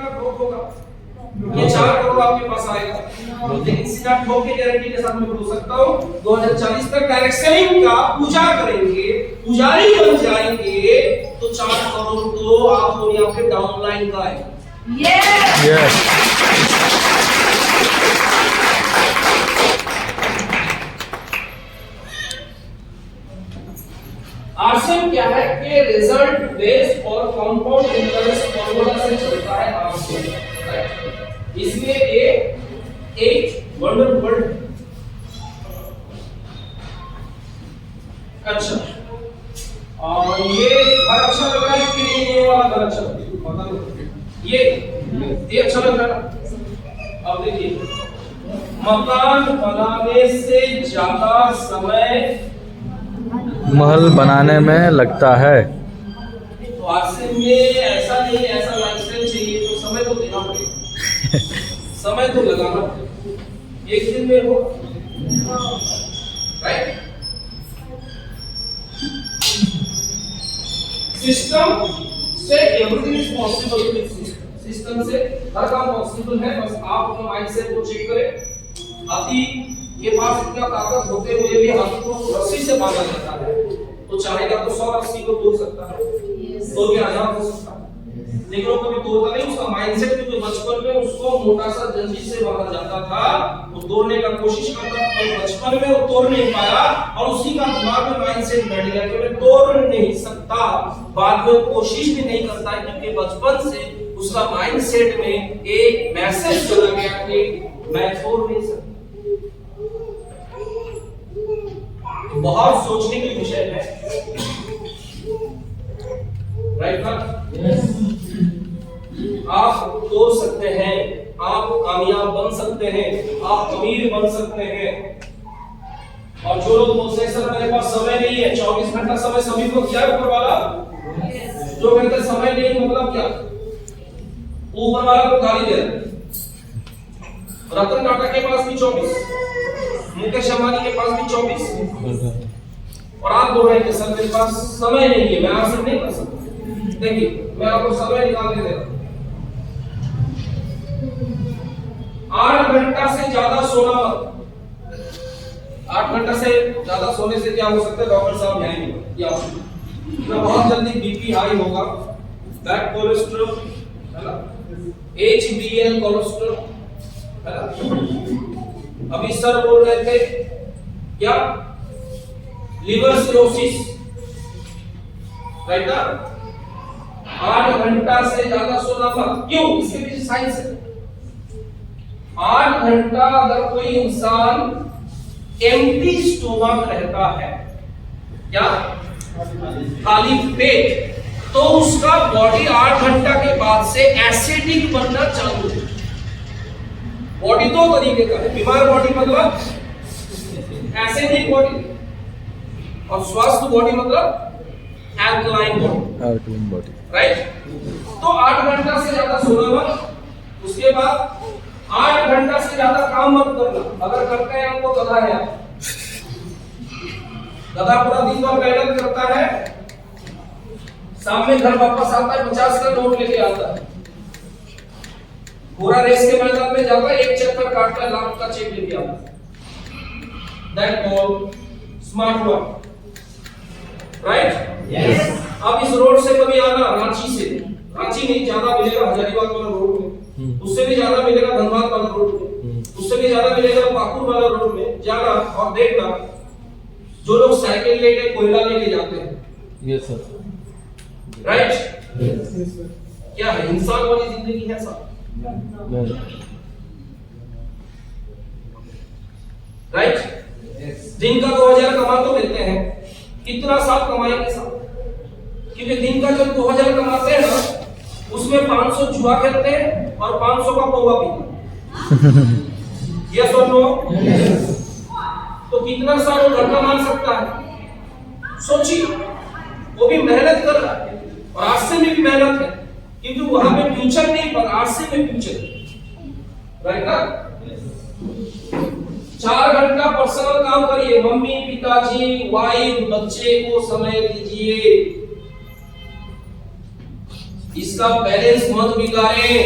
कितना ग्रोथ होगा? ये 4 करोड़ आपके पास आएगा। लेकिन सीधा ठोक के गारंटी के साथ मैं बोल सकता हूँ 2040 तक डायरेक्ट सेलिंग का पूजा करेंगे, पुजारी बन जाएंगे तो 4 करोड़ तो आप और यहाँ पे डाउनलाइन का है। आरसीएम क्या है कि रिजल्ट बेस्ड और कंपाउंड इंटरेस्ट फॉर्मूला से चलता है आरसीएम, राइट? इसमें एक वंडर वर्ड। अच्छा, और ये घर अच्छा लग रहा है कि नहीं? ये वाला घर अच्छा बता दो। ये अच्छा लग रहा है। अब देखिए, मकान बनाने से ज्यादा समय महल बनाने में लगता है। तो आरसीएम में ऐसा नहीं, ऐसा लाइफस्टाइल चाहिए तो समय तो देना पड़ेगा, समय तो लगाना पड़ेगा, एक दिन में हो, राइट? सिस्टम से everything is possible with system. System से हर काम पॉसिबल है, बस आप अपना माइंडसेट को चेक करें। हाथी के पास इतना ताकत होते हुए भी हाथी को रस्सी से बांधा जाता है, तो चाहेगा तो 100 रस्सी को तोड़ सकता है, तो भी आजाद हो सकता है, लेकिन वो कभी तोड़ता नहीं। उसका माइंडसेट क्योंकि बचपन में उसको मोटा सा जंजीर से बांधा जाता था, वो तोड़ने का कोशिश करता था, और बचपन में वो तोड़ नहीं पाया और उसी का दिमाग में माइंडसेट बैठ गया कि मैं तोड़ नहीं सकता। बाद में कोशिश भी नहीं करता क्योंकि बचपन से उसका माइंडसेट में एक मैसेज चला गया कि मैं तोड़ नहीं सकता। बहुत सोचने की विषय है, राइट ना? आप तोड़ सकते हैं, आप कामयाब बन सकते हैं, आप अमीर बन सकते हैं। और जो लोग बोलते हैं सर मेरे पास समय नहीं है, 24 घंटा समय सभी को दिया है ऊपर वाला, जो कहते समय नहीं मतलब क्या? ऊपर वाला को गाली दे रहे। रतन टाटा के पास भी 24, मुकेश अंबानी के पास भी 24, और आप बोल रहे हैं कि सर मेरे पास समय नहीं है, मैं आपसे नहीं कर सकता। देखिए, मैं आपको समय निकाल के दे रहा हूं। 8 घंटा से ज्यादा सोना मत। 8 घंटा से ज्यादा सोने से क्या हो सकता है? डॉक्टर साहब यही बहुत जल्दी बीपी हाई होगा, बैड कोलेस्ट्रॉल है ना, HDL कोलेस्ट्रॉल है ना। अभी सर बोल रहे थे क्या? लिवर सिरोसिस, राइट ना? 8 घंटा से ज्यादा सोना मत। क्यों? इसके पीछे साइंस है। 8 घंटा अगर कोई इंसान एम्प्टी स्टोमक रहता है, क्या खाली पेट, तो उसका बॉडी 8 घंटा के बाद से एसिडिक बनना चालू है। बॉडी दो तरीके का है, बीमार बॉडी मतलब एसिडिक बॉडी, और स्वस्थ बॉडी मतलब एल्कलाइन बॉडी, राइट? तो 8 घंटा से ज्यादा सोना मत। उसके बाद 8 घंटा से ज्यादा काम मत करना। अगर करते हैं आपको गधा है, गधा पूरा दिन भर मेहनत करता है, शाम में घर वापस आता है 50 का नोट लेके आता है, पूरा रेस के मैदान में जाता है, एक चक्कर काटता है, लाख का चेक लेके आता है। That call smart work, right? Yes. अब इस रोड से कभी आना, रांची से, रांची नहीं ज्यादा मिलेगा हजारीबाग वाला रोड में, उससे भी ज्यादा मिलेगा धनबाद वाला रोड में, उससे भी ज्यादा मिलेगा पाकुड़ वाला रोड में जाना और देखना जो लोग साइकिल लेके कोयला लेके जाते हैं। Yes sir, right? क्या है? इंसान वाली जिंदगी है सब, राइट? दिन का 2000 कमा तो लेते हैं, कितना साल कमाएंगे साहब? क्योंकि दिन का जब 2000 कमाते हैं ना, उसमें 500 जुआ खेलते हैं और 500 का पौवा पीते हैं। यस और नो? तो कितना साल वो घर कमा सकता है? सोचिए, वो भी मेहनत कर रहा है, और आरसे में भी मेहनत है, क्योंकि वहां पे फ्यूचर नहीं पर आरसे में फ्यूचर, राइट ना? 4 घंटा पर्सनल काम करिए, मम्मी पिताजी वाइफ बच्चे को समय दीजिए, इसका बैलेंस मत बिगाड़े।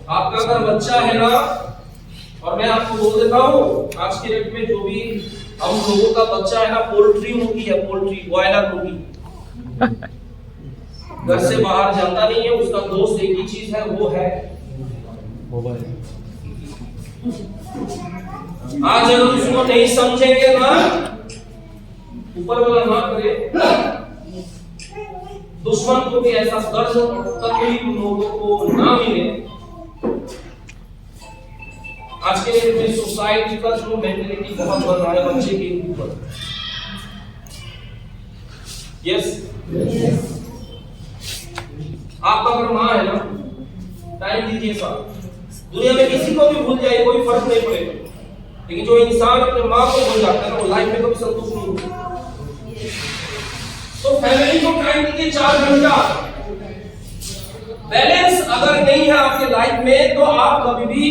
आपका अगर बच्चा है ना, और मैं आपको बोल देता हूँ आज के डेट में जो भी हम लोगों का बच्चा है ना, पोल्ट्री मुर्गी है, पोल्ट्री बॉयलर मुर्गी, घर से बाहर जाता नहीं है, उसका दोस्त एक ही चीज है, वो है मोबाइल। आज अगर उसको नहीं समझेंगे ना, ऊपर वाला ना करे, दुश्मन को भी ऐसा दर्द और तकलीफ लोगों को ना मिले। आज के डेट में सोसाइटी का जो मेंटलिटी बहुत बढ़ रहा है बच्चे के ऊपर। यस, आपका अगर माँ है ना, टाइम दीजिए साहब, दुनिया में किसी को भी भूल जाए कोई फर्क नहीं पड़ेगा, लेकिन जो इंसान अपने माँ को भूल जाता है ना, वो लाइफ में कभी संतुष्ट नहीं होता। तो फैमिली को टाइम दीजिए 4 घंटा। बैलेंस अगर नहीं है आपके लाइफ में, तो आप कभी भी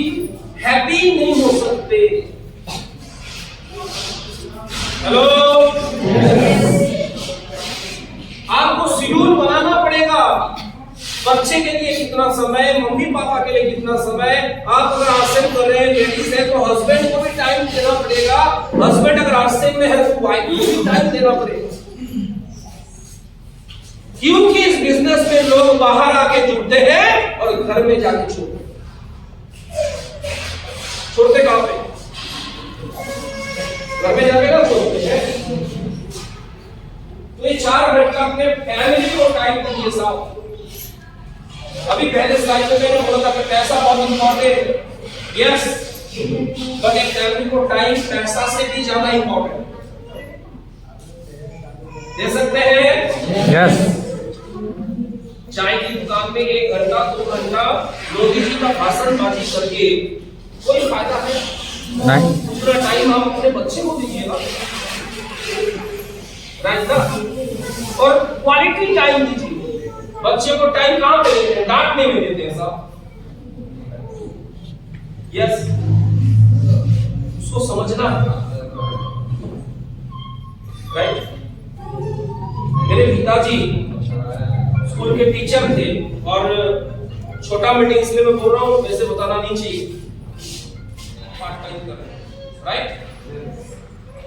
हैप्पी नहीं हो सकते। हेलो, आपको शेड्यूल बनाना पड़ेगा। बच्चे के लिए कितना समय, मम्मी पापा के लिए कितना समय। आप अगर आश्रम कर रहे हैं, लेडीज है, तो हस्बैंड को भी टाइम देना पड़ेगा। हस्बैंड अगर आश्रम में है तो वाइफ को भी टाइम देना पड़ेगा। क्योंकि इस बिजनेस में लोग बाहर आके जुड़ते हैं और घर में जाके छोड़ते कहां पे? घर में जाके ना छोड़ते हैं। तो ये 4 घंटा अपने फैमिली को टाइम दीजिए साहब। अभी पहले स्लाइड में मैंने बोला था कि पैसा बहुत इंपॉर्टेंट है, यस, बट एक फैमिली को टाइम पैसा से भी ज्यादा इंपॉर्टेंट दे सकते हैं। यस। चाय की दुकान में 1 घंटा 2 घंटा मोदी जी का भाषणबाजी करके कोई फायदा है नहीं। दूसरा टाइम आप अपने बच्चे को दीजिएगा, राइट ना, और क्वालिटी टाइम दीजिए। बच्चे को टाइम कहां पे देते हैं? डांटने में देते हैं साहब। यस, उसको समझना है, राइट। मेरे पिताजी स्कूल के टीचर थे, और छोटा मीटिंग इसलिए मैं बोल रहा हूं, वैसे बताना नहीं चाहिए, पार्ट टाइम कर रहे हैं, राइट।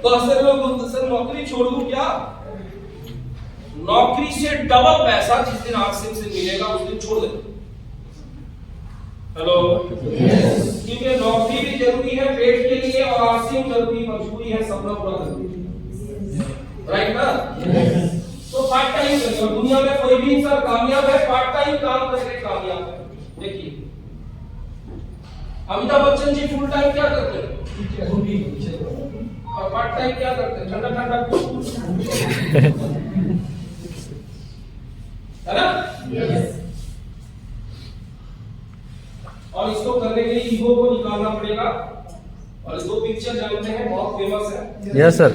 तो अक्सर लोग बोलते सर नौकरी छोड़ दूं क्या? नौकरी से डबल पैसा जिस दिन आश्रम से मिलेगा उस दिन छोड़ दे। हेलो, क्योंकि नौकरी भी जरूरी है पेट के लिए, और आश्रम जरूरी, मजबूरी है, सपना पूरा करना, राइट ना। तो पार्ट टाइम करिए। दुनिया में कोई भी इंसान कामयाब है पार्ट टाइम काम करके कामयाब है। देखिए अमिताभ बच्चन जी फुल टाइम क्या करते हैं, और पार्ट टाइम क्या करते हैं, ठंडा ठंडा है ना। और इसको करने के लिए ईगो को निकालना पड़ेगा। और 2 पिक्चर जानते हैं, बहुत फेमस है। यस सर,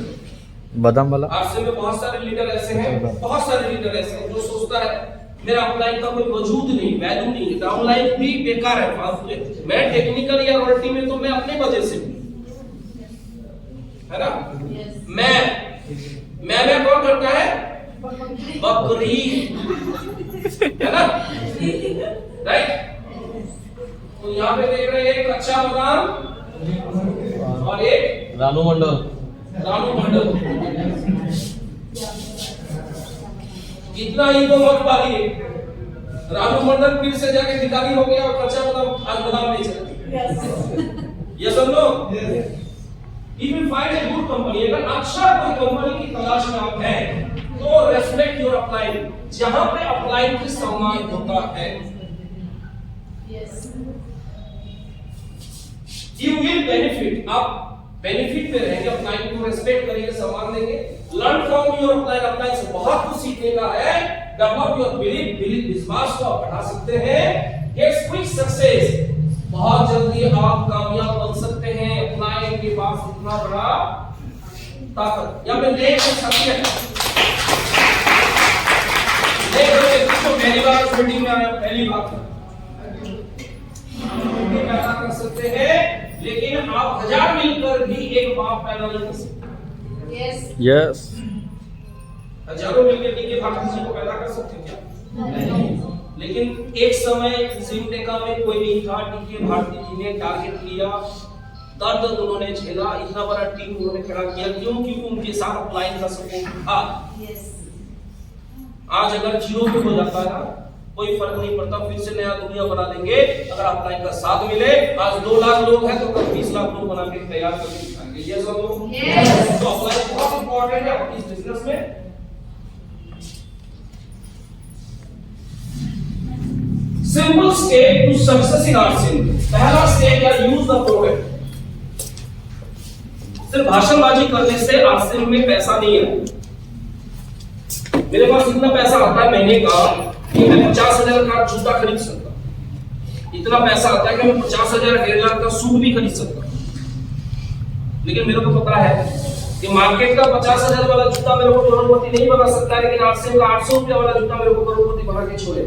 बादाम वाला। आश्रम में बहुत सारे लीडर ऐसे हैं, बहुत सारे लीडर ऐसे हैं जो सोचता है मेरा अपलाइन का कोई वजूद नहीं, वैल्यू नहीं है, डाउनलाइन भी बेकार है, फालतू है। मैं टेक्निकल या रॉयल्टी में तो मैं अपने वजह से है ना। मैं कौन करता है? बकरी, है ना, राइट। तो यहाँ पे देख रहे हैं एक कच्चा बादाम और एक रानू मंडल। इतना ही तो मत पालिए। रानू मंडल फिर से जाके भिखारी हो गया और कच्चा बादाम आज बादाम नहीं चला। ये सब लोग if you find a good company, अगर अच्छा कोई कंपनी की तलाश में आप हैं तो रेस्पेक्ट योर अपलाइन, जहां पे अपलाइन की सम्मान होता है। यू विल बेनिफिट, आप बेनिफिट में रहेंगे, अपलाइन को रेस्पेक्ट करेंगे, सम्मान देंगे। Learn from your upline, upline से बहुत कुछ सीखने का है। डेवलप योर बिलीफ, विश्वास को आप बढ़ा सकते हैं। गेट क्विक सक्सेस, बहुत जल्दी आप कामयाब बन सकते हैं। अपलाइन के पास इतना बड़ा ताकत, या मैं देख सकती है पहली बार मीटिंग में आया, पहली बार पैदा कर सकते हैं, लेकिन आप 1000 मिलकर भी एक बाप पैदा नहीं कर सकते। यस, हजारों मिलकर भी एक बाप किसी को पैदा कर सकते हैं क्या? लेकिन एक समय सिमटेका में कोई नहीं था, टीके भारती जी ने टारगेट लिया, दर्द उन्होंने झेला, इतना बड़ा टीम उन्होंने खड़ा किया, क्यों? क्योंकि उनके साथ अपलाइन का सपोर्ट था। आज अगर 0 पे हो जाता है कोई फर्क नहीं पड़ता, फिर से नया दुनिया बना देंगे अगर अपलाइन का साथ मिले। आज 2 लाख लोग हैं तो कल 20 लाख लोग बना के तैयार करके दिखाएंगे। ये सब लोग तो अपलाइन बहुत इंपॉर्टेंट है इस बिजनेस में। Simple step to success in RCM. पहला स्टेप या यूज द प्रोडक्ट। सिर्फ भाषणबाजी करने से आरसीएम में पैसा नहीं है। मेरे पास इतना पैसा आता है महीने का कि मैं 50,000 का जूता खरीद सकता, इतना पैसा आता है कि मैं 50,000 1.5 लाख का सूट भी खरीद सकता। लेकिन मेरे को पता है कि मार्केट का 50,000 वाला जूता मेरे को करोड़पति नहीं बना सकता, लेकिन आरसीएम का 800 रुपया वाला जूता मेरे को करोड़पति बना के छोड़े।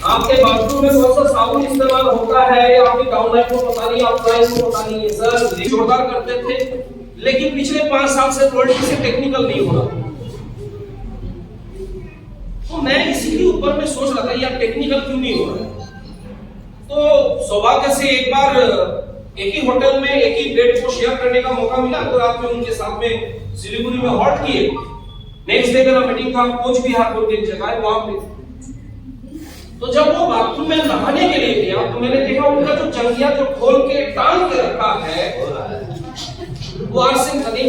आपके बाथरूम में कौन सा साबुन इस्तेमाल होता है या आपकी डाउनलाइन को पता नहीं, अपलाइन को पता नहीं है। सर जोरदार करते थे, लेकिन पिछले 5 साल से क्वालिटी से टेक्निकल नहीं हो रहा। तो मैं इसी के ऊपर में सोच रहा था यार टेक्निकल क्यों नहीं हो रहा। तो सौभाग्य से एक बार एक ही होटल में एक ही बेड को शेयर करने का मौका मिला, तो रात में उनके साथ में सिलीगुड़ी में हॉल्ट किए। नेक्स्ट डे मेरा मीटिंग था कोच बिहार बोल के एक जगह है वहां पे। तो जब वो बाथरूम में नहाने के लिए गया तो मैंने देखा उनका जो जंगिया जो खोल के टांग के रखा है वो आरसीएम खनी।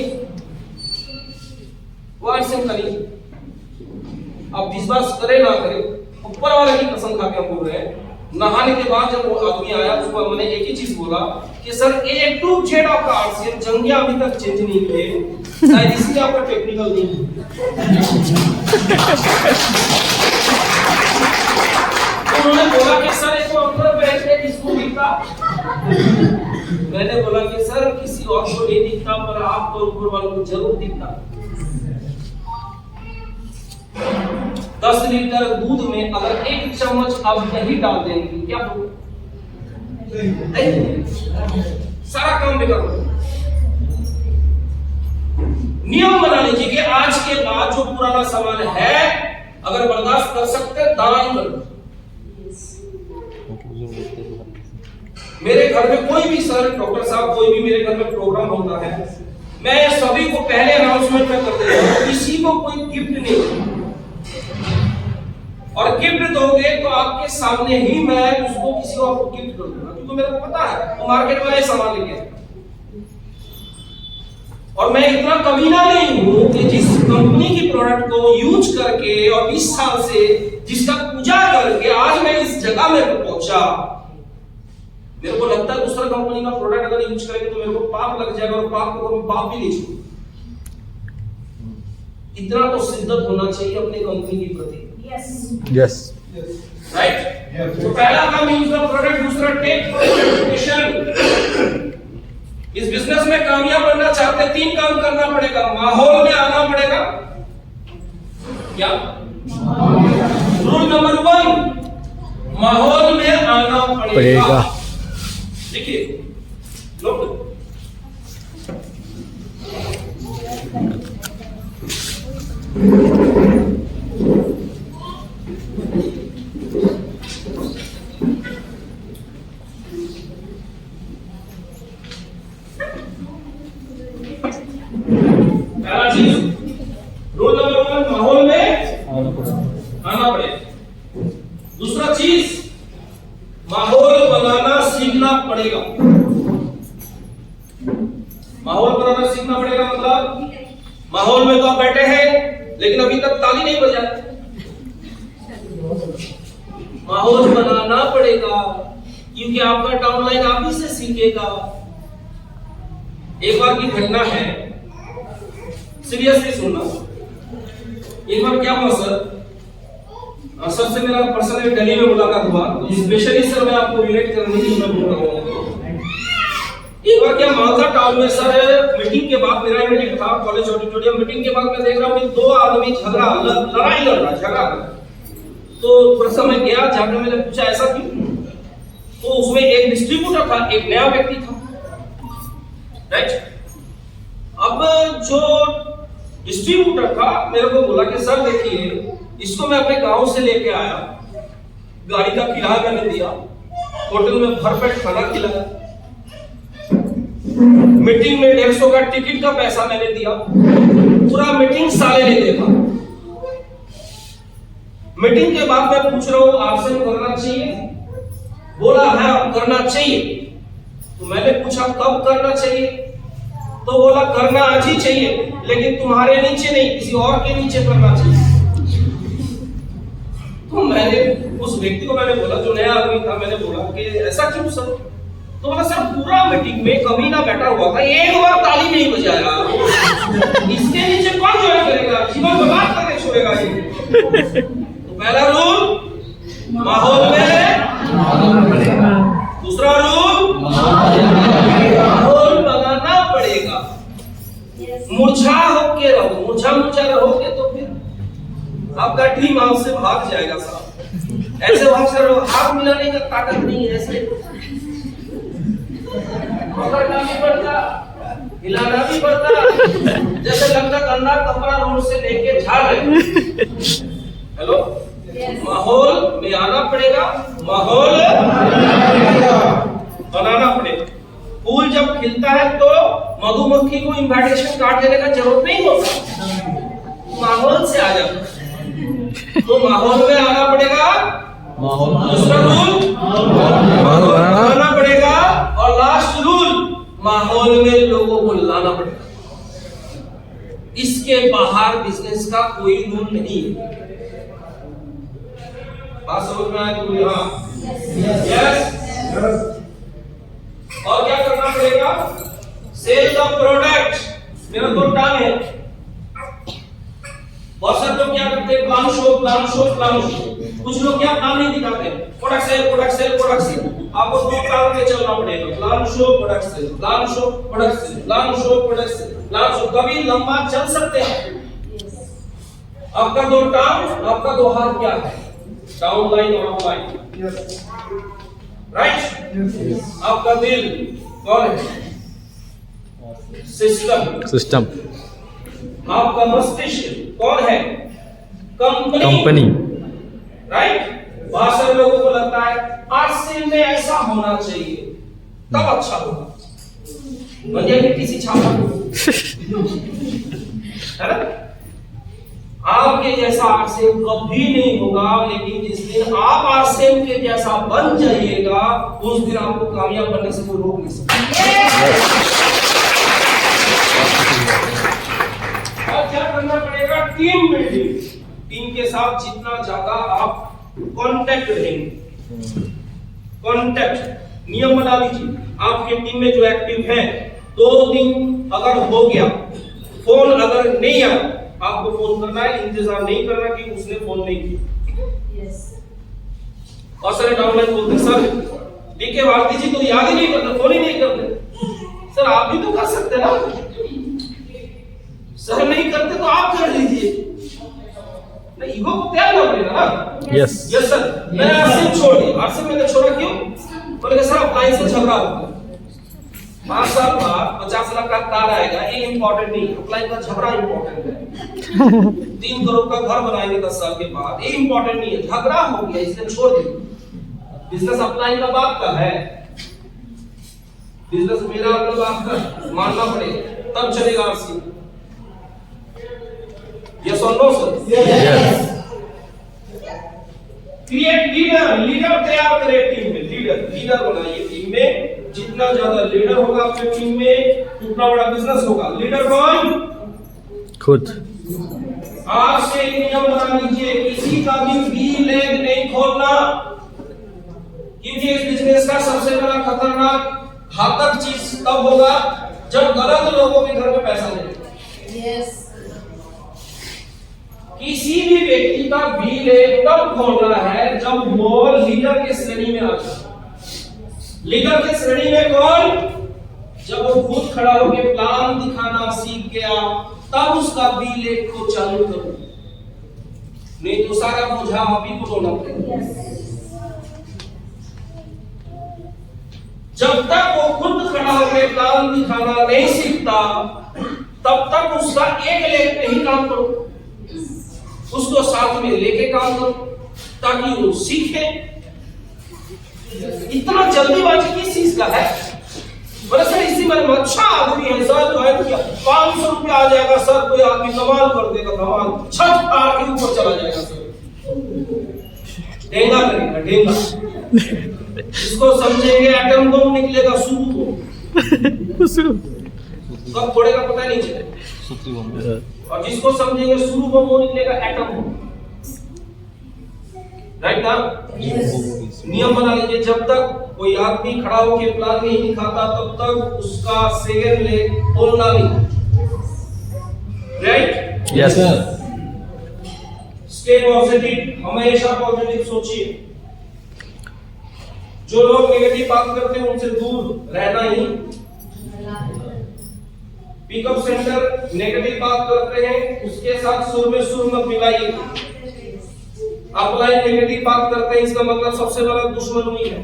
अब विश्वास करे ना करे, ऊपर वाले की कसम खा के हम बोल रहे हैं। नहाने के बाद जब वो आदमी आया उसको मैंने एक ही चीज बोला कि सर A to Z आपका आरसीएम जंगिया अभी तक चेंज नहीं हुए, शायद इसलिए आपका टेक्निकल नहीं है। उन्होंने बोला कि सर इसको अंदर बैठ के किसको दिखता। मैंने बोला कि सर किसी और को नहीं दिखता, पर आपको ऊपर वालों को जरूर दिखता। 10 लीटर दूध में अगर 1 चम्मच आप दही डाल देंगे क्या होगा? सारा काम बिगड़ जाएगा। नियम बना लीजिए कि आज के बाद जो पुराना सामान है अगर बर्दाश्त कर सकते दान करो। मेरे घर में कोई भी सर डॉक्टर साहब कोई भी मेरे घर में प्रोग्राम होता है, मैं सभी को पहले अनाउंसमेंट में कर देता हूं किसी को कोई गिफ्ट नहीं, और गिफ्ट दोगे तो आपके सामने ही मैं उसको किसी और को गिफ्ट कर दूंगा, क्योंकि मेरे को पता है वो मार्केट में सामान लेके। और मैं इतना कमीना नहीं हूं कि जिस कंपनी की प्रोडक्ट को यूज करके और 20 साल से जिसका पूजा करके आज मैं इस जगह में पहुंचा, मेरे को लगता है दूसरा कंपनी का प्रोडक्ट अगर यूज करेंगे तो मेरे को पाप लग जाएगा, और पाप को पाप भी नहीं छोड़ूंगा। इतना तो शिद्दत होना चाहिए अपने कंपनी के प्रति। Yes right. तो पहला काम यूज द प्रोडक्ट, दूसरा टेक रेपुटेशन। इस बिजनेस में कामयाब बनना चाहते 3 काम करना पड़ेगा। माहौल में आना पड़ेगा। क्या रूल नंबर 1, माहौल में आना पड़ेगा। देखिए लोग पहला चीज रूल नंबर 1 माहौल में आना पड़ेगा। दूसरा चीज माहौल बनाना सीखना पड़ेगा। माहौल बनाना सीखना पड़ेगा मतलब माहौल में तो आप बैठे हैं लेकिन अभी तक ताली नहीं बजा। माहौल बनाना पड़ेगा क्योंकि आपका डाउनलाइन आप ही से सीखेगा। एक बार की घटना है, सीरियसली सुनना। एक बार क्या हुआ सर से मेरा पर्सनली दिल्ली में मुलाकात हुआ, तो स्पेशली सर मैं आपको रिलेट करने के लिए मैं बोल रहा हूँ। एक बार क्या मालदा टाउन में सर मीटिंग के बाद, मेरा मीटिंग था कॉलेज ऑडिटोरियम, मीटिंग के बाद मैं देख रहा हूँ 2 आदमी लड़ाई लड़ रहा झगड़ा। तो थोड़ा मैं गया, जाकर मैंने पूछा ऐसा क्यों। तो उसमें एक डिस्ट्रीब्यूटर था, एक नया व्यक्ति था, राइट। अब जो डिस्ट्रीब्यूटर था, मेरे को बोला कि सर देखिए, इसको मैं अपने गांव से लेके आया, गाड़ी का किराया मैंने दिया, होटल में भरपेट खाना खिलाया, मीटिंग में 150 का टिकट का पैसा मैंने दिया, पूरा मीटिंग साले ने देखा। मीटिंग के बाद मैं पूछ रहा हूं आपसे करना चाहिए? बोला है करना चाहिए। तो मैंने पूछा कब करना चाहिए? तो बोला करना आज ही चाहिए, लेकिन तुम्हारे नीचे नहीं, किसी और के नीचे करना चाहिए। तो मैंने उस व्यक्ति को मैंने बोला, जो नया आदमी था, मैंने बोला कि ऐसा क्यों सर? तो बोला सर पूरा मीटिंग में कभी ना बैठा हुआ था, एक बार ताली नहीं बजाया, इसके नीचे कौन ज्वाइन करेगा? जीवन बर्बाद करके छोड़ेगा ये। तो पहला रूल माहौल में, दूसरा रूल माहौल बनाना पड़ेगा। मुरझा होके रहो, मुरझा रहोगे तो फिर आपका टीम आपसे भाग जाएगा साहब। ऐसे भाग से रहो, हाथ मिलाने का ताकत नहीं है, ऐसे पकड़ना भी पड़ता, हिलाना भी पड़ता, जैसे लगता गंदा कपड़ा रोड से लेके झाड़ रहे। हेलो, माहौल में आना पड़ेगा, माहौल बनाना पड़ेगा। फूल जब खिलता है तो मधुमक्खी को इनविटेशन कार्ड देने का जरूरत नहीं होता, माहौल से आ जाता। तो माहौल में आना पड़ेगा, दूसरा रूल माहौल बनाना पड़ेगा, और लास्ट रूल माहौल में लोगों को लाना पड़ेगा। इसके बाहर बिजनेस का कोई रूल नहीं है। बात समझ में आया कि हाँ? यस। और क्या करना पड़ेगा? Sell the product. मेरा दो टर्म है। बहुत सारे लोग क्या करते हैं? Plan show. कुछ लोग क्या प्लान नहीं दिखाते, प्रोडक्ट सेल। आपको दो प्लान पे चलना पड़ेगा, प्लान शो प्रोडक्ट सेल। कभी लंबा चल सकते हैं। आपका दो टर्म, आपका दो हाथ क्या है? डाउन लाइन और अप लाइन, राइट? आपका दिल कौन है? सिस्टम। आपका मस्तिष्क कौन है? Company, right? बहुत सारे लोगों को लगता है आरसीएम में ऐसा होना चाहिए तब अच्छा होगा, बढ़िया कि किसी छापा है ना? आपके जैसा आरसीएम कभी नहीं होगा, लेकिन जिस दिन आप आरसीएम के जैसा बन जाइएगा, उस दिन आपको कामयाब बनने से कोई रोक नहीं सकता। और क्या करना पड़ेगा? Team building. टीम के साथ जितना ज्यादा आप कांटेक्ट रहेंगे, कांटेक्ट नियम बना लीजिए। आपके टीम में जो एक्टिव है, 2 दिन अगर हो गया, फोन अगर नहीं आया, आपको फोन करना है, इंतजार नहीं करना कि उसने फोन नहीं किया। और सारे डाउनलाइन बोलते सर डीके भारती जी तो याद ही नहीं करते, फोन ही नहीं करते। सर आप भी तो कर सकते ना, सर नहीं करते तो आप कर लीजिए। नहीं, ईगो को त्याग करना पड़ेगा ना। यस सर, मैंने आरसीएम छोड़ दिया। आरसीएम मैंने छोड़ा क्यों? बोले सर अपलाइन से झगड़ा होगा, 5 साल बाद 50 लाख का कार आएगा, ये इंपॉर्टेंट नहीं, अपलाइन का झगड़ा इंपॉर्टेंट है। 3 करोड़ का घर बनाएंगे 10 साल के बाद, ये इंपॉर्टेंट नहीं है, झगड़ा हो गया इसलिए छोड़ दिया। बिजनेस अपलाइन का बात का है, बिजनेस मेरा अपना बात का मानना पड़ेगा, तब चलेगा आरसीएम। यस और no sir? Yes. Create leader तैयार करें टीम में, लीडर बनाइए टीम में। जितना ज्यादा लीडर होगा आपके टीम में, उतना बड़ा बिजनेस होगा। लीडर कौन? खुद। आज से एक नियम बना लीजिए, किसी का भी लेग नहीं खोलना, क्योंकि इस बिजनेस का सबसे बड़ा खतरनाक घातक चीज तब होगा जब गलत लोगों के घर में पैसा लगेगा। यस। किसी भी व्यक्ति का भी लेग तब खोलना है जब वो लीडर के श्रेणी में आ जाए। लीडर के श्रेणी में कौन? जब वो खुद खड़ा होकर प्लान दिखाना सीख गया, तब उसका बी लेग को चालू करो, नहीं तो सारा बोझा आप ही को ढोना पड़ेगा। जब तक वो खुद खड़ा होकर प्लान दिखाना नहीं सीखता, तब तक उसका एक लेग पे ही काम करो, उसको साथ में लेके काम करो ताकि वो सीखे। इतना जल्दीबाजी किस चीज का है? बोले सर इसी में अच्छा आदमी है सर, ज्वाइन किया 500 रुपया आ जाएगा सर, कोई आदमी कमाल कर देगा, कमाल छत पार के ऊपर चला जाएगा सर, डेंगा करेगा डेंगा। इसको समझेंगे एटम बम निकलेगा शुरू को, कब फोड़ेगा पता नहीं चलेगा, और जिसको समझेंगे शुरू बम वो निकलेगा एटम बम। राइट ना? नियम बना लीजिए, जब तक कोई आदमी खड़ा होकर प्लान नहीं दिखाता तब तक उसका सेकंड लेग बोलना नहीं। Right? Yes sir. Stay positive, हमेशा पॉजिटिव सोचिए। जो लोग नेगेटिव बात करते हैं उनसे दूर रहना ही। पिकअप सेंटर नेगेटिव बात करते हैं उसके साथ सुर में सुर मत मिलाइए। अपलाइन नेगेटिव बात करते हैं इसका मतलब सबसे बड़ा दुश्मन वही है।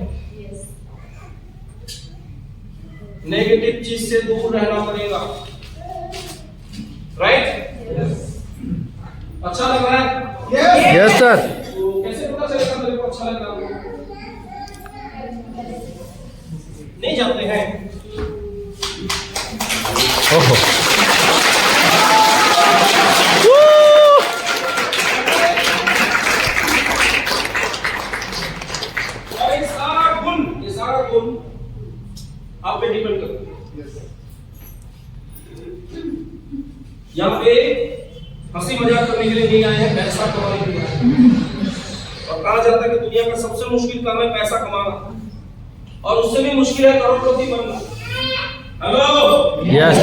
नेगेटिव चीज से दूर रहना पड़ेगा। राइट? अच्छा लग रहा है? Yes sir. तो कैसे पता चलेगा मेरे को अच्छा लग रहा है? नहीं जानते हैं? ओहो। ये सारा गुण आप पे डिपेंड करता है। यहाँ पे हंसी मजाक करने के लिए नहीं आए हैं, पैसा कमाने के लिए आए हैं। और कहा जाता है कि दुनिया का सबसे मुश्किल काम है पैसा कमाना, और उससे भी मुश्किल है करोड़पति बनना। Hello yes.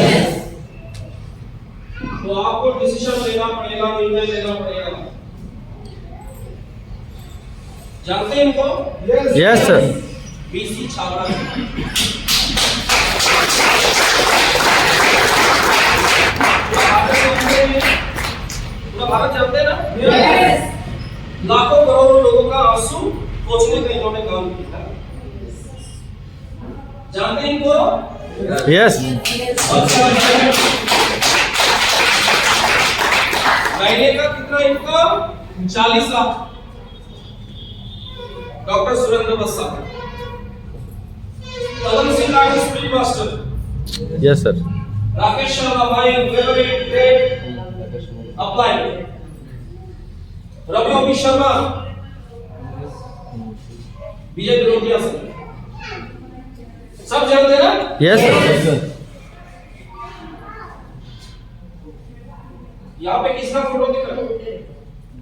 तो आपको डिसीजन लेना पड़ेगा, निर्णय लेना पड़ेगा। जानते हैं इनको? Yes sir. BC Chhawra Bharat जानते हैं ना? yes. लाखों करोड़ों लोगों का आंसू पोंछने का इन्होंने काम किया। जानते हैं इनको? यस। महीने का कितना income? 40 lakh. Doctor Surendra Bassa, Talan Singh art spirit master. Yes sir. Rakesh Sharma भाई favourite great apply. Ravi Sharma Vijay Birotia से सब जानते हैं ना? Yes sir. यहाँ पे किसका फोटो दिख रहा है?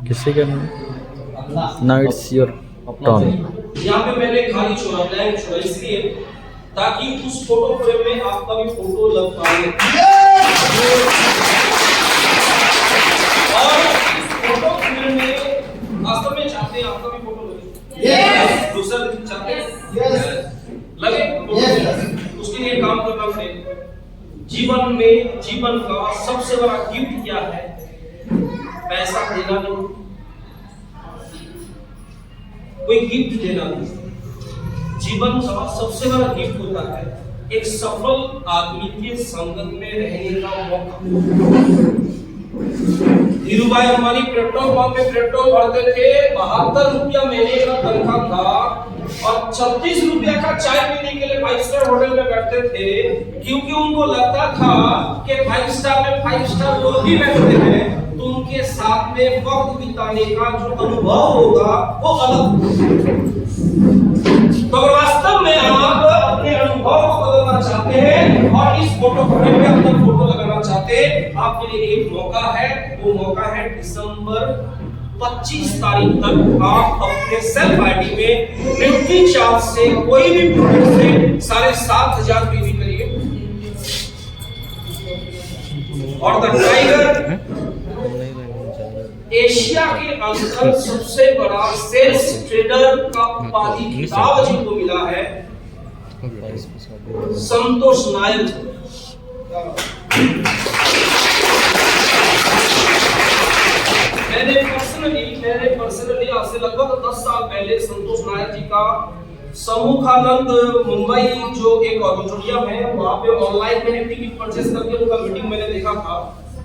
किसी का नहीं। Now it's your turn. यहाँ पे मैंने खाली छोड़ा, ब्लैंक छोड़ा, इसलिए ताकि उस फोटो फ्रेम में आपका भी फोटो लग पाए। और इस फोटो फ्रेम में वास्तव में चाहते हैं आपका भी फोटो लगे। दूसरा चाहते हैं लगे, उसके लिए काम करना पड़ेगा। जीवन में जीवन का सबसे बड़ा गिफ्ट क्या है? पैसा देना नहीं, कोई गिफ्ट देना नहीं। जीवन का सबसे बड़ा गिफ्ट होता है एक सफल आदमी के संगत में रहने का मौका। धीरूभाई अंबानी पेट्रोल पंप पे पेट्रोल भरते थे, 72 रुपया महीने का तनख्वाह था, और 36 रुपया का चाय पीने के लिए 5 स्टार होटल में बैठते थे, क्योंकि उनको लगता था कि 5 स्टार में 5 स्टार लोग भी बैठते हैं तो उनके साथ में वक्त बिताने का जो अनुभव होगा वो अलग। तो अगर वास्तव में आप अपने अनुभव को बदलना चाहते हैं और इस फोटो फ्रेम में अपना फोटो लगाना चाहते हैं, आपके लिए एक मौका है। वो मौका है दिसंबर 25 तारीख तक आप अपने सेल्फ आईडी में निफ्टी चार्ट से कोई भी प्रोडक्ट से 7,500 पीवी करिए। और द टाइगर एशिया के अंदर सबसे बड़ा सेल्स ट्रेडर का उपाधि खिताब जिनको मिला है संतोष नायक। मैंने पर्सनली आज से लगभग 10 साल पहले संतोष नायक जी का सम्मुखानंद मुंबई जो एक ऑडिटोरियम है, वहां पे ऑनलाइन मैंने टिकट परचेस करके उनका मीटिंग मैंने देखा था।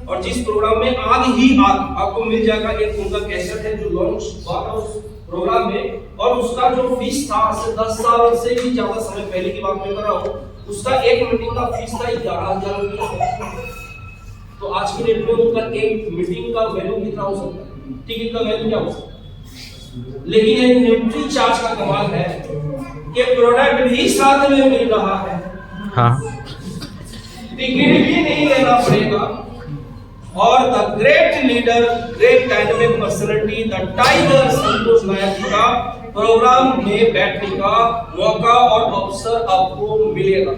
और जिस प्रोग्राम में आज आपको मिल जाएगा एक उनका कैसेट है जो लॉन्च हुआ था उस प्रोग्राम में, और उसका जो फीस था 10 साल से भी ज्यादा समय पहले की बात मैं कर रहा हूँ, उसका एक मीटिंग का फीस था 11,000 रुपये। तो आज की डेट में उनका एक मीटिंग का वैल्यू कितना हो सकता है, टिकट का वैल्यू क्या हो सकता है? लेकिन ये न्यूट्री चार्ज का कमाल है कि प्रोडक्ट भी साथ में मिल रहा है, हाँ, टिकट भी नहीं लेना पड़ेगा, और the great leader, great dynamic personality, the tiger Santosh Nayak ji का प्रोग्राम में बैठने का मौका और अवसर आपको मिलेगा।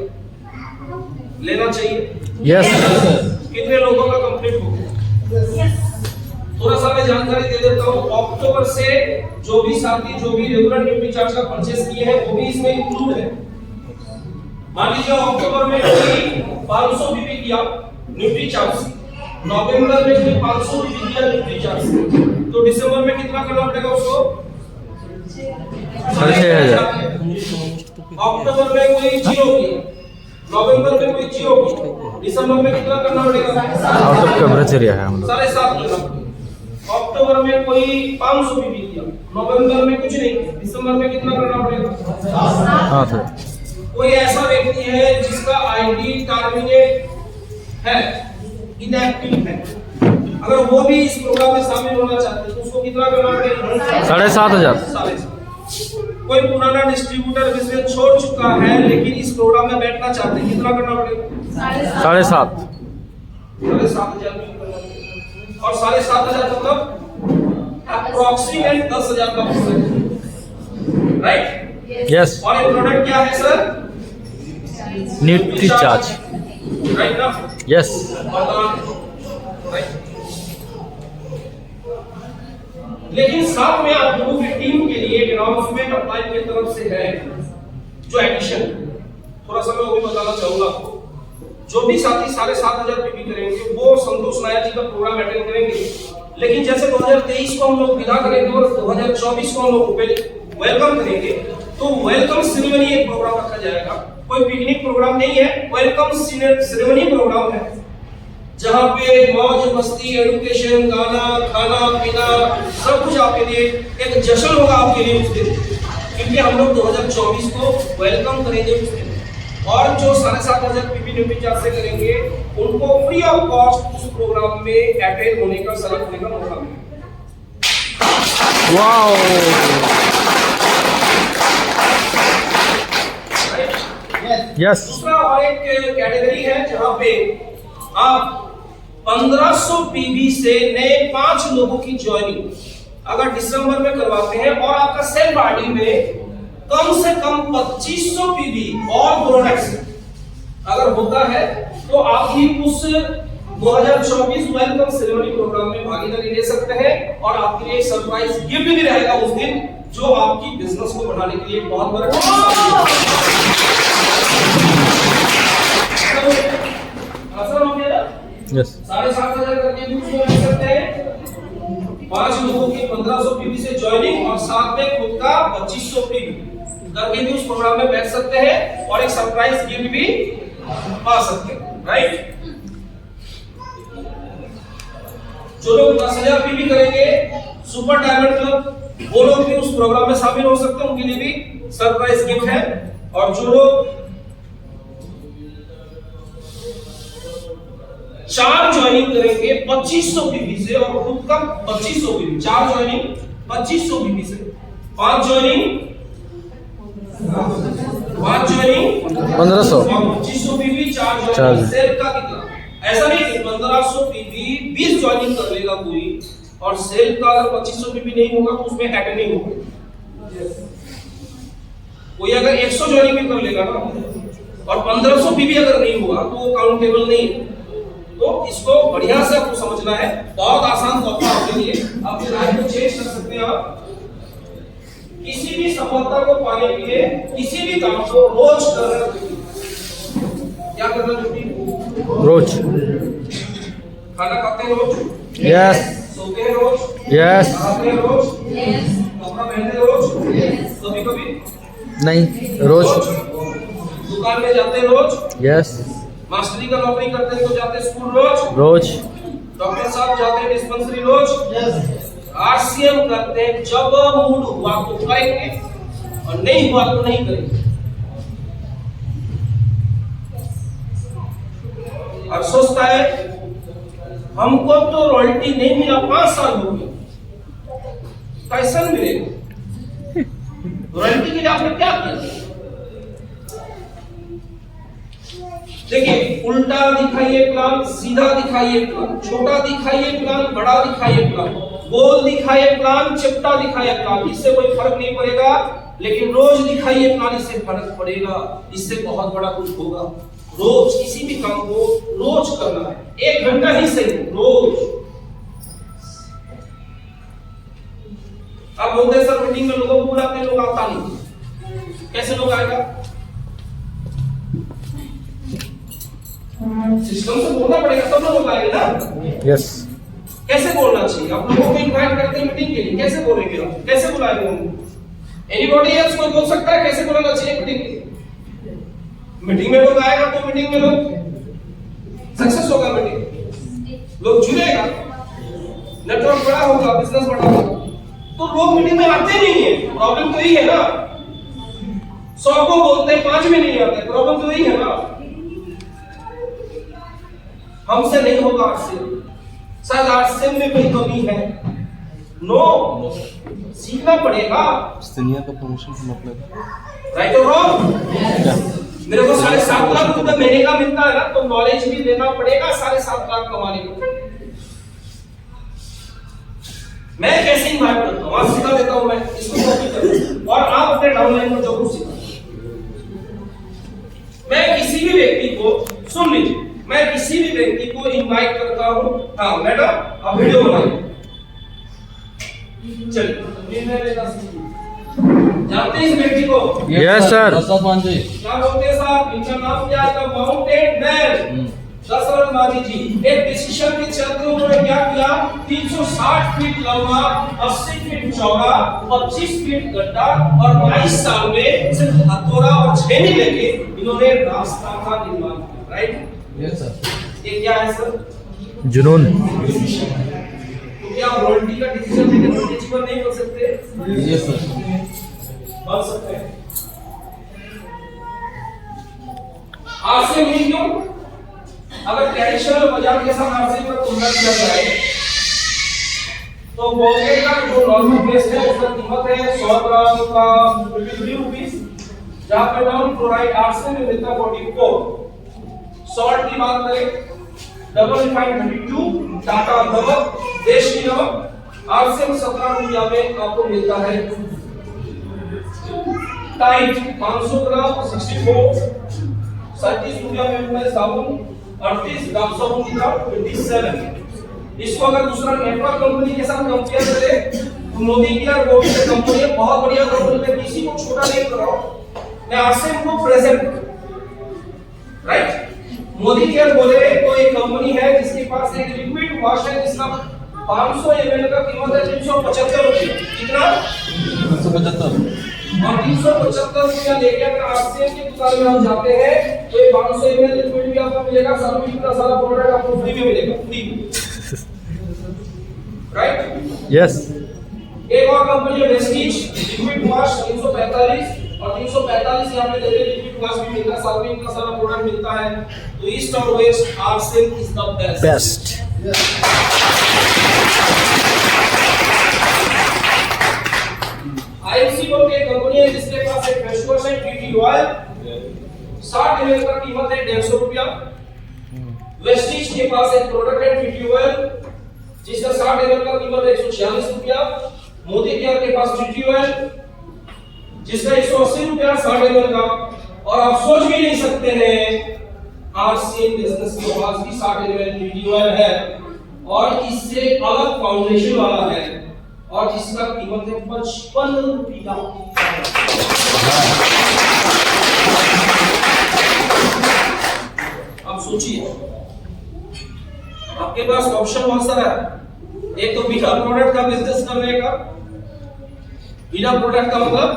लेना चाहिए। यस कितने लोगों का कंप्लीट हो गया? थोड़ा सा मैं जानकारी दे देता हूँ। अक्टूबर से जो भी साथी जो भी रेगुलर न्यूट्री चार्ज का परचेस किए हैं वो भी इसमें इंक्लूड है। मान लीजिए अक्टूबर में कोई 500 बीबी किया न्यूट्री चार्ज, नवंबर में कोई 500 बीबी किया न्यूट्री चार्ज, तो दिसंबर में कितना करना पड़ेगा उसको? 6,500। अक्टूबर में कोई 0 किया, नवंबर में कोई 0 किया, दिसंबर में कितना करना पड़ेगा? आउट ऑफ कवरेज एरिया है हम लोग। 7.5 करना पड़ेगा। अक्टूबर में कोई 500 बीबी किया, नवंबर में कुछ नहीं, दिसंबर में कितना करना पड़ेगा? हाँ सर। कोई ऐसा व्यक्ति है जिसका आईडी टर्मिनेट है, इनएक्टिव है, अगर वो भी इस प्रोग्राम में शामिल होना चाहते हैं तो उसको कितना करना पड़ेगा? 7,500। कोई पुराना डिस्ट्रीब्यूटर बिजनेस छोड़ चुका है लेकिन इस प्रोग्राम में बैठना चाहते हैं, कितना करना पड़ेगा? 7,500। 7,500 और 7,500 मतलब अप्रोक्सीमेट 10,000 का प्रोडक्ट, राइट? यस। और ये प्रोडक्ट क्या है सर? न्यूट्री चार्ज, राइट ना? यस। राइट। लेकिन साथ में आप लोगों की टीम के लिए एक अनाउंसमेंट अप्लाई की तरफ से है, जो एडिशन थोड़ा सा मैं वो भी बताना चाहूंगा आपको। जो भी साथी 7,500 पीपी करेंगे वो संतोष नायक जी का प्रोग्राम अटेंड करेंगे, लेकिन जैसे 2023 को हम लोग विदा करेंगे और 2024 को हम लोग वेलकम करेंगे, तो वेलकम सेरेमनी एक प्रोग्राम रखा जाएगा। कोई पिकनिक प्रोग्राम नहीं है, वेलकम सेरेमनी प्रोग्राम है, जहाँ पे मौज मस्ती, एजुकेशन, गाना, खाना पीना सब कुछ आपके लिए एक जश्न होगा आपके लिए उस दिन, क्योंकि हम लोग 2024 को वेलकम करेंगे उस दिन। और जो 7,500 पीपी न्यूट्री चार्ज से करेंगे उनको फ्री ऑफ कॉस्ट उस प्रोग्राम में अटेंड होने का, सेलेक्ट होने का मौका मिलेगा। वाओ। यस। दूसरा और एक कैटेगरी है जहाँ पे आप 1500 पीबी से नए 5 लोगों की ज्वाइनिंग अगर दिसंबर में करवाते हैं और आपका सेल्फ आईडी में कम से कम 2500 पीबी और प्रोडक्ट्स अगर होता है तो आप भी उस 2024 वेलकम सेरेमनी प्रोग्राम में भागीदारी ले सकते हैं, और आपके लिए सरप्राइज गिफ्ट भी रहेगा उस दिन, जो आपकी बिजनेस को बढ़ाने के लिए बहुत बड़ा आसान हो गया। यस। 7,500 करके भी उसको ले सकते हैं, 5 लोगों की 1500 पीबी से ज्वाइनिंग और साथ में खुद का 2500 पीबी करके भी उस प्रोग्राम में बैठ सकते हैं और एक सरप्राइज गिफ्ट भी पा सकते हैं, राइट? जो लोग 10,000 पीबी करेंगे सुपर डायमंड क्लब, वो लोग भी उस प्रोग्राम में शामिल हो सकते हैं, उनके लिए भी सरप्राइज गिफ्ट है। और जो लोग 4 ज्वाइनिंग करेंगे 2500 पीबी से और खुद का 2500 पीबी, 4 ज्वाइनिंग 2500 पीबी से, 5 ज्वाइनिंग 1500 और 2500 पीबी, 4 ज्वाइनिंग, सेल का कितना? ऐसा नहीं कि 1500 पीबी 20 ज्वाइनिंग कर लेगा कोई और सेल का अगर 2500 पीबी नहीं होगा तो उसमें ऐड नहीं होगा। कोई अगर 100 ज्वाइनिंग भी कर लेगा ना और 1500 पीबी अगर नहीं हुआ तो वो काउंटेबल नहीं है। तो इसको बढ़िया से आपको समझना है, बहुत आसान तौर आपके लिए, अपनी लाइफ को चेंज कर सकते हैं आप। किसी भी सफलता को पाने के लिए किसी भी काम को रोज करना जरूरी। क्या करना जरूरी? रोज। खाना खाते हैं रोज? यस। सोते हैं रोज? यस। नहाते हैं रोज? यस। कपड़ा पहनते हैं रोज? यस। कभी कभी नहीं रोज। दुकान में जाते रोज? यस। मास्टरी का नौकरी करते हैं तो जाते स्कूल रोज? रोज। डॉक्टर साहब जाते हैं डिस्पेंसरी रोज? आरसीएम करते हैं जब मूड हुआ तो करेंगे और नहीं हुआ तो नहीं करेंगे। और सोचता है हमको तो रॉयल्टी नहीं मिला, 5 साल हो गए, कैसा मिलेगा? रॉयल्टी के लिए आपने क्या किया? देखिए, उल्टा दिखाइए प्लान, सीधा दिखाइए प्लान, छोटा दिखाइए प्लान, बड़ा दिखाइए प्लान, गोल दिखाइए प्लान, चिपटा दिखाइए प्लान, इससे कोई फर्क नहीं पड़ेगा। लेकिन रोज दिखाइए प्लान, इससे फर्क पड़ेगा, इससे बहुत बड़ा कुछ होगा। रोज किसी भी काम को रोज करना है, 1 घंटा ही सही, रोज। आप बोलते हैं सर मीटिंग में लोगों को बुलाते हैं, लोग आता नहीं, कैसे लोग आएगा? सिस्टम से बोलना पड़ेगा तब लोग आएंगे ना। यस। कैसे बोलना चाहिए? आप लोगों को इनवाइट करते हैं मीटिंग के लिए, कैसे बोलेंगे आप? कैसे बुलाएंगे उनको? एनीबॉडी एल्स कोई बोल सकता है कैसे बुलाना चाहिए मीटिंग के लिए? मीटिंग में लोग आएगा तो मीटिंग में लोग सक्सेस होगा, मीटिंग लोग जुड़ेगा, नेटवर्क बड़ा होगा, बिजनेस बड़ा होगा। तो लोग मीटिंग में आते नहीं है, प्रॉब्लम तो यही है ना। 100 को बोलते हैं 5 में नहीं आते, प्रॉब्लम तो यही है ना। हमसे नहीं होगा आरसीएम, शायद आरसीएम में कोई कमी है। नो, सीखना पड़ेगा। दुनिया का प्रमोशन का मतलब राइट और रॉन्ग? मेरे को 7.5 लाख रुपए महीने का मिलता है ना, तो नॉलेज भी देना पड़ेगा 7.5 लाख कमाने को। मैं कैसे इन्वाइट करता हूँ, आज सिखा देता हूँ मैं, इसको कॉपी करो और आप अपने डाउनलाइन में जरूर सीखो। मैं किसी भी व्यक्ति को, सुन लीजिए, मैं किसी भी व्यक्ति को इनवाइट करता हूं। हाँ मैडम, आप वीडियो बनाइए। चलिए, जानते हैं इस व्यक्ति को? Yes sir. क्या बोलते हैं साहब? इनका नाम क्या है? माउंटेन मैन दशरथ मांझी जी। एक डिसीजन के चलते उन्होंने क्या किया? 360 फीट लंबा, 80 फीट चौड़ा, 25 फीट गड्ढा और 22 साल में सिर्फ हथौड़ा और छेनी लेके इन्होंने रास्ता का निर्माण किया। राइट? Yes sir. ये क्या है सर? जुनून। तो क्या रॉयल्टी का डिसीजन लेकर बड़े जीवन नहीं बन सकते? Yes sir. बन सकते हैं। आरसीएम ही क्यों? अगर ट्रेडिशनल बाजार के साथ आरसीएम का तुलना किया जाए तो बोलगे का जो नॉर्मल बेस है उसका कीमत है 100 ग्राम का 53 रुपीस, जहां पे नॉन क्लोराइड आरसीएम में मिलता है 44। सॉल्ट की बात करें, डबल रिफाइंड 32, टाटा नमक, देश की नमक आरसीएम 17 रुपया में आपको मिलता है। टाइट 500 ग्राम 64, 37 रुपया में मिलता है। साबुन 38 ग्राम, साबुन की दाम 27। इसको अगर दूसरा नेटवर्क कंपनी के साथ कंपेयर करें तो मोदी की और गोविंद की कंपनी बहुत बढ़िया कंपनी है, किसी को छोटा नहीं कर रहा हूं मैं, आरसीएम को प्रेजेंट। राइट? मोदी केयर बोले तो एक कंपनी है जिसके पास एक लिक्विड वॉश है जिसका 500 ml का कीमत है 375 रुपये। कितना? 375। और 375 रुपया लेके अगर आरसीएम की दुकान में हम जाते हैं तो ये 500 ml लिक्विड भी आपको मिलेगा, सर्विस का सारा प्रोडक्ट आपको फ्री में मिलेगा, फ्री। राइट? यस। एक और कंपनी है वेस्टीज, लिक्विड वॉश 345 और 345 यहाँ पे देखिए लिक्विड वॉश भी मिलता है, सर्विंग का सारा प्रोडक्ट मिलता है। तो ईस्ट और west RCM is the best. IMC बोल के कंपनी है जिसके पास एक फेस वॉश है टीटी ऑयल, 60 ml का कीमत है 150 रुपया। वेस्टीज के पास एक प्रोडक्ट है टीटी ऑयल जिसका 60 ml का कीमत है 146 रुपया। मोदी केयर के पास टीटी ऑयल जिसका 180 रुपया 60 ml का। और आप सोच भी नहीं सकते हैं आरसीएम बिजनेस के पास भी 60 ml टीटी ऑयल है और इससे अलग फाउंडेशन वाला है और जिसका कीमत है 55 रुपया। अब सोचिए, आपके पास ऑप्शन बहुत सारा है। एक तो बिना प्रोडक्ट का बिजनेस करने का, बिना प्रोडक्ट का मतलब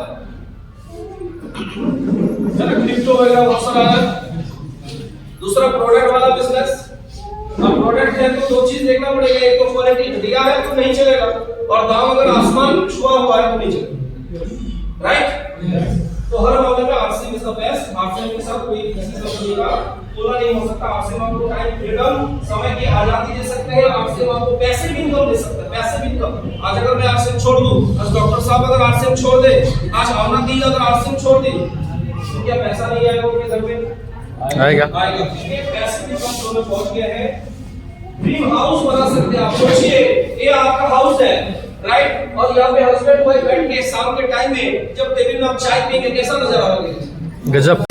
क्रिप्टो वगैरह बहुत सारा है। दूसरा प्रोडक्ट वाला बिजनेस। अब प्रोडक्ट है तो दो चीज देखना पड़ेगा, एक तो क्वालिटी घटिया है तो नहीं चलेगा, और दाम अगर आसमान छुआ हुआ है तो नहीं चलेगा, राइट? तो हर मामले में RCM is the best. RCM के साथ कोई किसी कंपनी का तुलना नहीं हो सकता। आरसीएम आपको टाइम फ्रीडम, समय की आजादी दे सकते हैं। आरसीएम आपको पैसे भी इनकम दे सकता है, पैसे भी इनकम। आज अगर मैं आरसीएम छोड़ दूं, आज डॉक्टर साहब अगर आरसीएम छोड़ दे, आज अवना दी अगर आरसीएम छोड़ दे, तो क्या पैसा नहीं आएगा उनके घर में? आएगा। आएगा। इसलिए पैसे भी कम में पहुंच गए हैं। ड्रीम हाउस बना सकते हैं आप। सोचिए ये आपका हाउस है, राइट? और यहाँ पे हस्बैंड वाइफ बैठ के शाम के टाइम में जब टेबल में आप चाय पियेंगे, कैसा नजर आएगा? गजब।